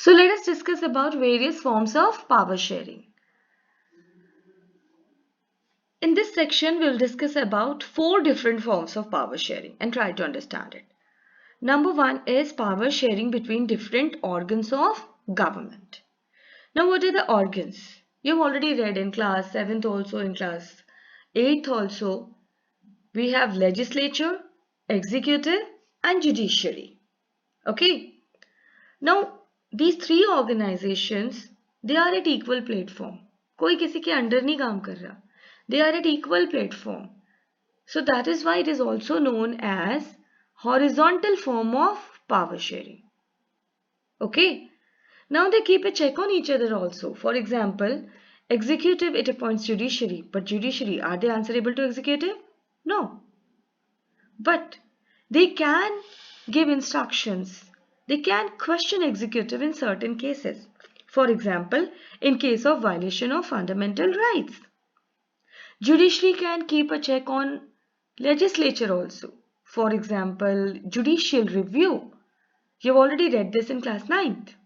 So let us discuss about various forms of power sharing. In this section, we will discuss about 4 different forms of power sharing and try to understand it. Number 1 is power sharing between different organs of government. Now what are the organs? You've already read in class 7th also, in class 8th also. We have legislature, executive and judiciary. Okay. Now these 3 organizations, they are at equal platform. कोई किसी के under नहीं काम कर रहा. They are at equal platform. So that is why it is also known as horizontal form of power sharing. Okay. Now they keep a check on each other also. For example, executive, it appoints judiciary. But judiciary, are they answerable to executive? No. But they can give instructions. They can question executive in certain cases. For example, in case of violation of fundamental rights. Judiciary can keep a check on legislature also. For example, judicial review. You've already read this in class 9th.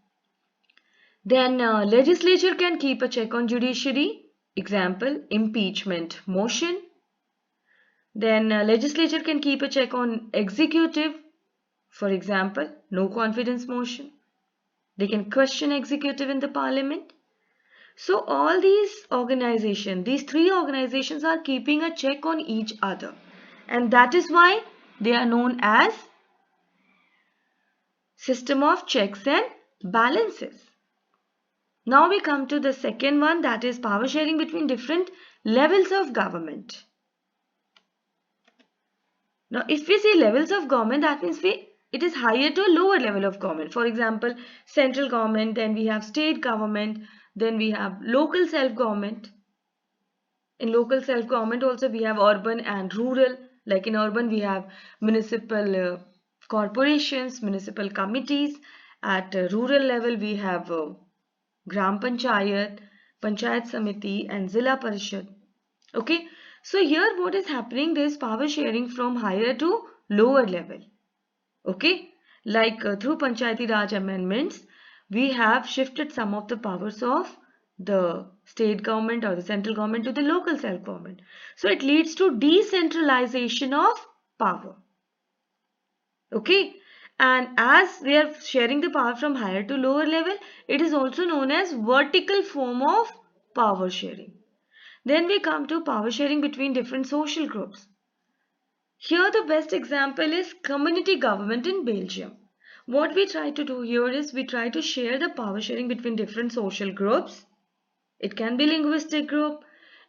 Then legislature can keep a check on judiciary. Example, impeachment motion. Then legislature can keep a check on executive. For example, no confidence motion. They can question executive in the parliament. So all these organizations, these 3 organizations are keeping a check on each other. And that is why they are known as system of checks and balances. Now we come to the second one, that is power sharing between different levels of government. Now if we say levels of government, that means it is higher to a lower level of government. For example, central government, then we have state government, then we have local self-government. In local self-government also we have urban and rural. Like in urban we have municipal corporations, municipal committees. At rural level we have Gram Panchayat, Panchayat Samiti and Zilla Parishad. Okay. So here what is happening, there is power sharing from higher to lower level. Okay. Like through Panchayati Raj amendments, we have shifted some of the powers of the state government or the central government to the local self-government. So it leads to decentralization of power. Okay. And as we are sharing the power from higher to lower level, it is also known as vertical form of power sharing. Then we come to power sharing between different social groups. Here the best example is community government in Belgium. What we try to do here is we try to share the power sharing between different social groups. It can be linguistic group,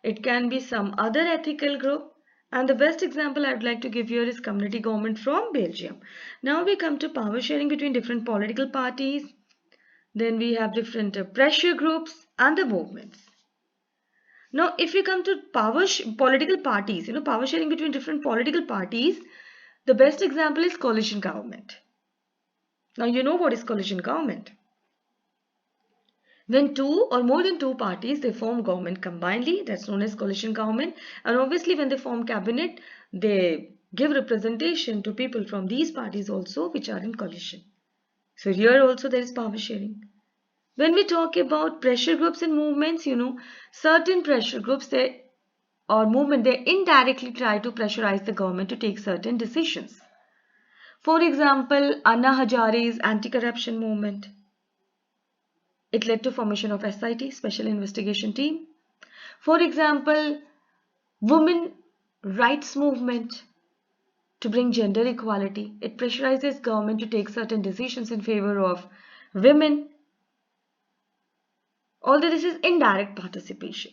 it can be some other ethical group. And the best example I would like to give here is community government from Belgium. Now we come to power sharing between different political parties. Then we have different pressure groups and the movements. Now, if we come to political parties, power sharing between different political parties, the best example is coalition government. Now, you know what is coalition government. When 2 or more than 2 parties, they form government combinedly, that's known as coalition government. And obviously, when they form cabinet, they give representation to people from these parties also, which are in coalition. So, here also there is power sharing. When we talk about pressure groups and movements, certain pressure groups they indirectly try to pressurize the government to take certain decisions. For example, Anna Hazare's anti-corruption movement. It led to formation of SIT, Special Investigation Team. For example, women rights movement to bring gender equality. It pressurizes government to take certain decisions in favor of women. Although this is indirect participation.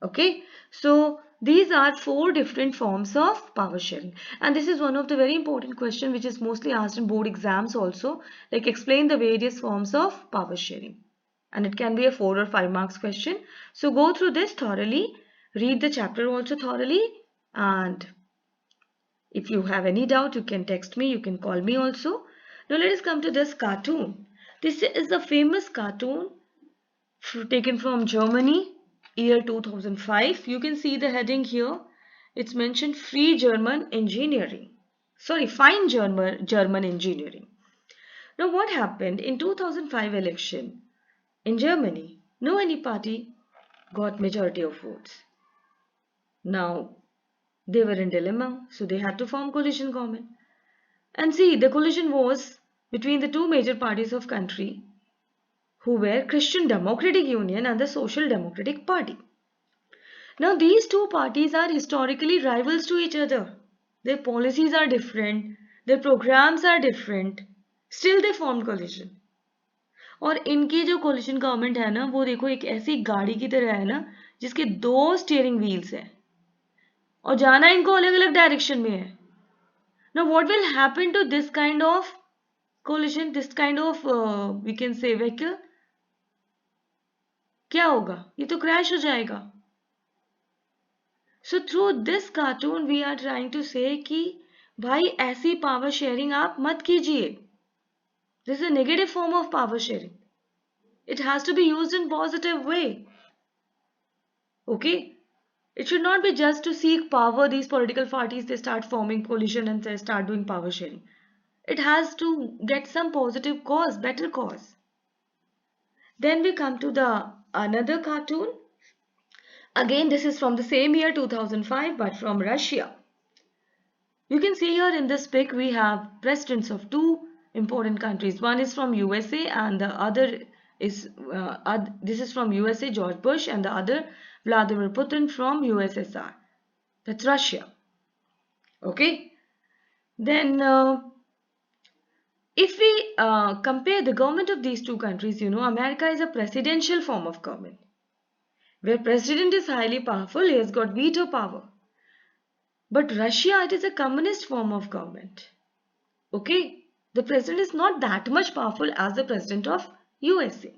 Okay, so these are 4 different forms of power sharing, and this is one of the very important questions which is mostly asked in board exams also, like explain the various forms of power sharing, and it can be a 4 or 5 marks question. So go through this thoroughly, read the chapter also thoroughly, and if you have any doubt you can text me, you can call me also. Now let us come to this cartoon. This is a famous cartoon taken from Germany, year 2005. You can see the heading here. It's mentioned Free German Engineering. Sorry, Fine German Engineering. Now what happened in 2005 election in Germany? No any party got majority of votes. Now they were in dilemma, so they had to form coalition government. And see, the coalition was between the two major parties of country who were Christian Democratic Union and the Social Democratic Party. Now these two parties are historically rivals to each other. Their policies are different, their programs are different. Still they formed coalition. और इनकी जो coalition government है ना, वो देखो एक ऐसी गाड़ी की तरह है ना जिसके दो स्टीयरिंग व्हील्स हैं और जाना इनको अलग अलग डायरेक्शन में है. Now what will happen to this kind of coalition, this kind of we can say vehicle? क्या होगा? ये तो क्रैश हो जाएगा. So through this cartoon we are trying to say कि भाई ऐसी पावर शेयरिंग आप मत कीजिए. This is a negative form of power sharing. It has to be used in positive way. Okay? It should not be just to seek power. These political parties, they start forming coalition and they start doing power sharing. It has to get some positive cause, better cause. Then we come to the another cartoon. Again, this is from the same year 2005, but from Russia. You can see here in this pic we have presidents of two important countries. One is from USA and the other is this is from USA, George Bush, and the other Vladimir Putin from USSR. That's Russia. Okay. Then if we compare the government of these two countries, you know, America is a presidential form of government where president is highly powerful. He has got veto power. But Russia, it is a communist form of government. Okay. The president is not that much powerful as the president of USA.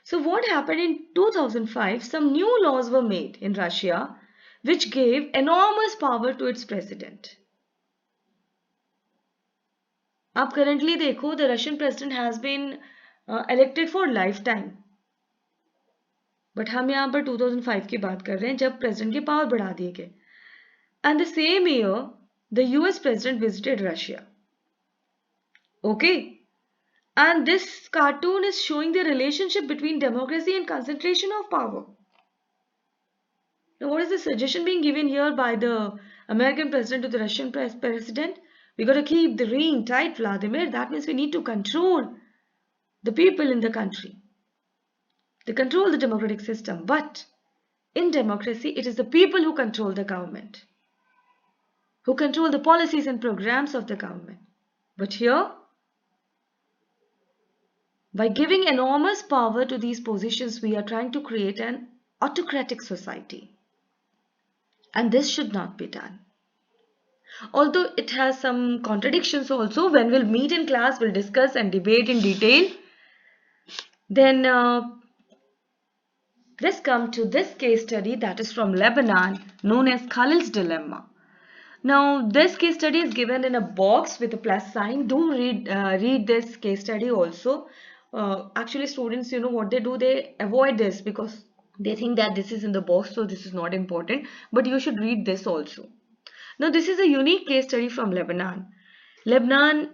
So what happened in 2005? Some new laws were made in Russia which gave enormous power to its president. Ab currently dekho, the Russian president has been elected for lifetime. But हम यहाँ पर 2005 की बात कर रहे हैं जब president के power बढ़ा दिए गए. And the same year, the US president visited Russia. Okay. And this cartoon is showing the relationship between democracy and concentration of power. Now, what is the suggestion being given here by the American president to the Russian president? We got to keep the rein tight, Vladimir. That means we need to control the people in the country. They control the democratic system. But in democracy, it is the people who control the government, who control the policies and programs of the government. But here, by giving enormous power to these positions, we are trying to create an autocratic society. And this should not be done. Although it has some contradictions also. When we'll meet in class, we'll discuss and debate in detail. Then let's come to this case study that is from Lebanon, known as Khalil's Dilemma. Now this case study is given in a box with a plus sign. Do read this case study also. Actually students, you know what they do, they avoid this because they think that this is in the box, so this is not important, but you should read this also. Now this is a unique case study from Lebanon. Lebanon,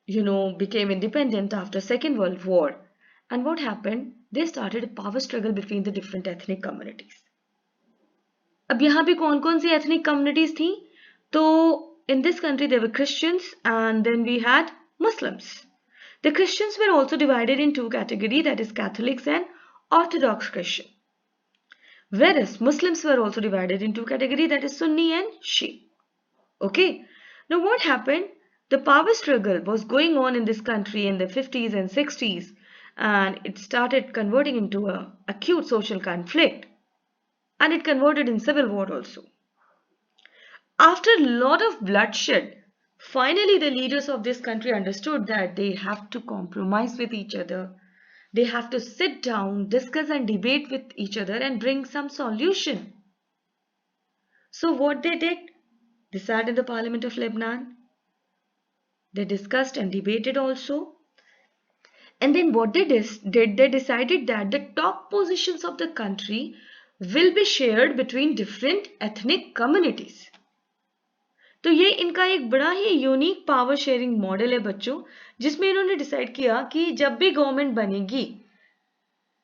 you know, became independent after Second World War, and what happened, they started a power struggle between the different ethnic communities. अब यहाँ पे कौन कौन सी ethnic communities थी? तो in this country there were Christians and then we had Muslims. The Christians were also divided in two categories, that is Catholics and Orthodox Christian. Whereas Muslims were also divided in two categories, that is Sunni and Shia. Okay. Now what happened? The power struggle was going on in this country in the 50s and 60s, and it started converting into an acute social conflict, and it converted in civil war also. After a lot of bloodshed, finally the leaders of this country understood that they have to compromise with each other. They have to sit down, discuss and debate with each other and bring some solution. So what they did? They sat in the Parliament of Lebanon. They discussed and debated also. And then what they did, they decided that the top positions of the country will be shared between different ethnic communities. तो ये इनका एक बड़ा ही unique power sharing model है बच्चों, जिसमें इन्होंने decide किया कि जब भी गवर्नमेंट बनेगी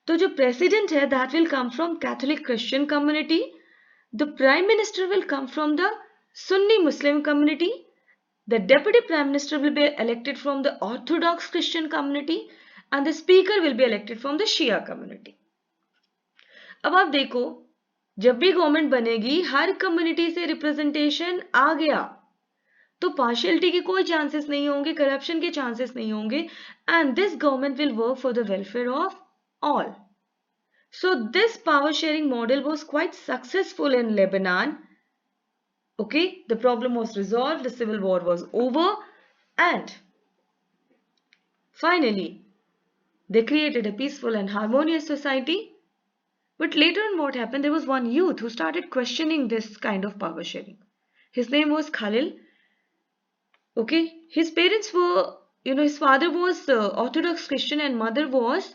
तो जो प्रेसिडेंट है that will come from Catholic Christian community, the prime minister will come from the Sunni Muslim community, the deputy prime minister will be elected from the orthodox Christian community and the speaker will be elected from the Shia community. अब आप देखो, जब भी government बनेगी हर community से representation आ गया तो partiality के कोई चांसेस नहीं होंगे, करप्शन के चांसेस नहीं होंगे, and this government will work for the welfare of all. So this power sharing model was quite successful in Lebanon. Okay, the problem was resolved, the civil war was over, and finally they created a peaceful and harmonious society. But later on what happened, there was one youth who started questioning this kind of power sharing. His name was Khalil. Okay, his parents were, his father was Orthodox Christian and mother was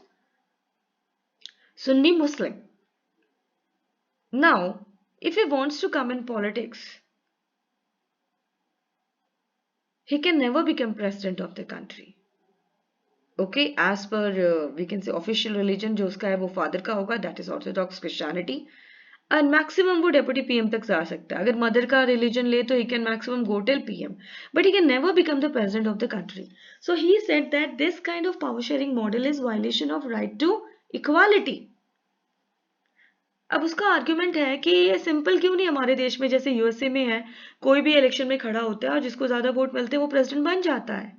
Sunni Muslim. Now, if he wants to come in politics, he can never become president of the country. Okay, as per we can say official religion जो उसका है वो father का होगा, that is Orthodox Christianity, and maximum वो deputy PM तक जा सकता है. अगर mother का religion ले तो he can maximum go till PM, but he can never become the president of the country. So he said that this kind of power sharing model is violation of right to equality. अब उसका argument है कि ये simple क्यों नहीं हमारे देश में, जैसे यूएसए में है, कोई भी इलेक्शन में खड़ा होता है और जिसको ज्यादा वोट मिलते हैं वो प्रेसिडेंट बन जाता है.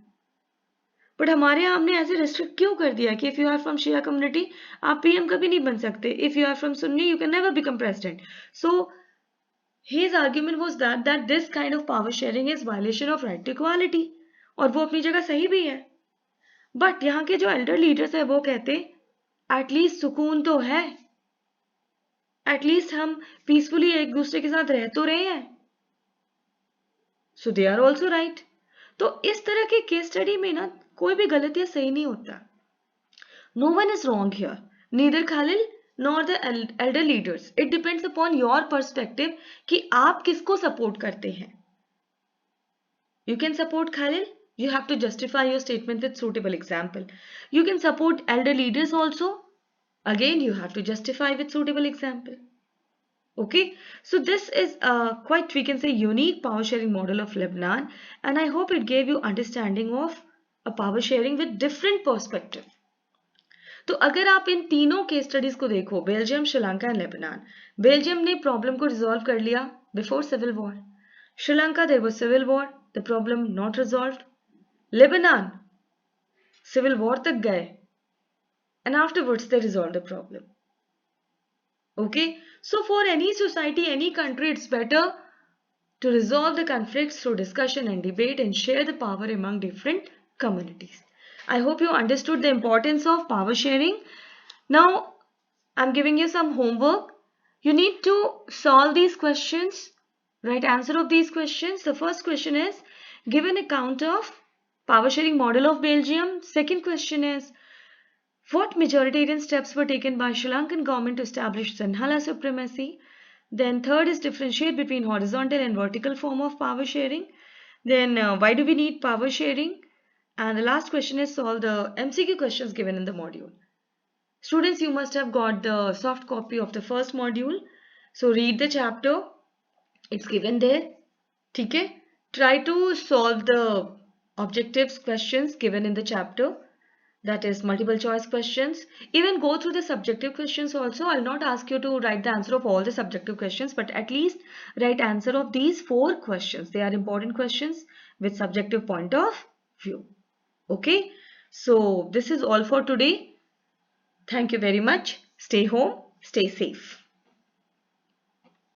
बट हमारे यहाँ हमने ऐसे रिस्ट्रिक्ट क्यों कर दिया कि if you are from Shia community आप पीएम कभी नहीं बन सकते, if you are from Sunni you can never become president. So his argument was that this kind of power sharing is violation of right to equality, और वो अपनी जगह सही भी है. बट यहाँ के जो एल्डर लीडर्स है वो कहते एटलीस्ट सुकून तो है, एटलीस्ट हम पीसफुली एक दूसरे के साथ रह तो रहे हैं. सो दे आर ऑल्सो राइट. तो इस तरह के केस स्टडी में ना कोई भी गलत या सही नहीं होता. No one is wrong here, neither Khalil nor the elder leaders. It depends upon your perspective कि आप किसको सपोर्ट करते हैं. You can support Khalil, you have to justify your statement with suitable example. You can support elder leaders also. Again, you have to justify with suitable example. Okay, so this is a quite, we can say, unique power sharing model of Lebanon, and I hope it gave you understanding of a power sharing with different perspective. तो अगर आप इन तीनों case studies को देखो, Belgium, Sri Lanka and Lebanon, Belgium ने problem को resolve कर लिया before civil war. Sri Lanka there was civil war, the problem not resolved. Lebanon civil war तक गए and afterwards they resolve the problem. Okay, so for any society, any country, it's better to resolve the conflicts through discussion and debate and share the power among different communities. I hope you understood the importance of power sharing. Now I'm giving you some homework. You need to solve these questions, write answer of these questions. The first question is, give an account of power sharing model of Belgium. Second question is, what majoritarian steps were taken by Sri Lankan government to establish Sinhala supremacy? Then third is, differentiate between horizontal and vertical form of power sharing. Then why do we need power sharing? And the last question is, solve the MCQ questions given in the module. Students, you must have got the soft copy of the first module. So read the chapter. It's given there. Okay? Try to solve the objectives questions given in the chapter. That is multiple choice questions. Even go through the subjective questions also. I'll not ask you to write the answer of all the subjective questions, but at least write answer of these 4 questions. They are important questions with subjective point of view. Okay, so this is all for today. Thank you very much. Stay home, stay safe.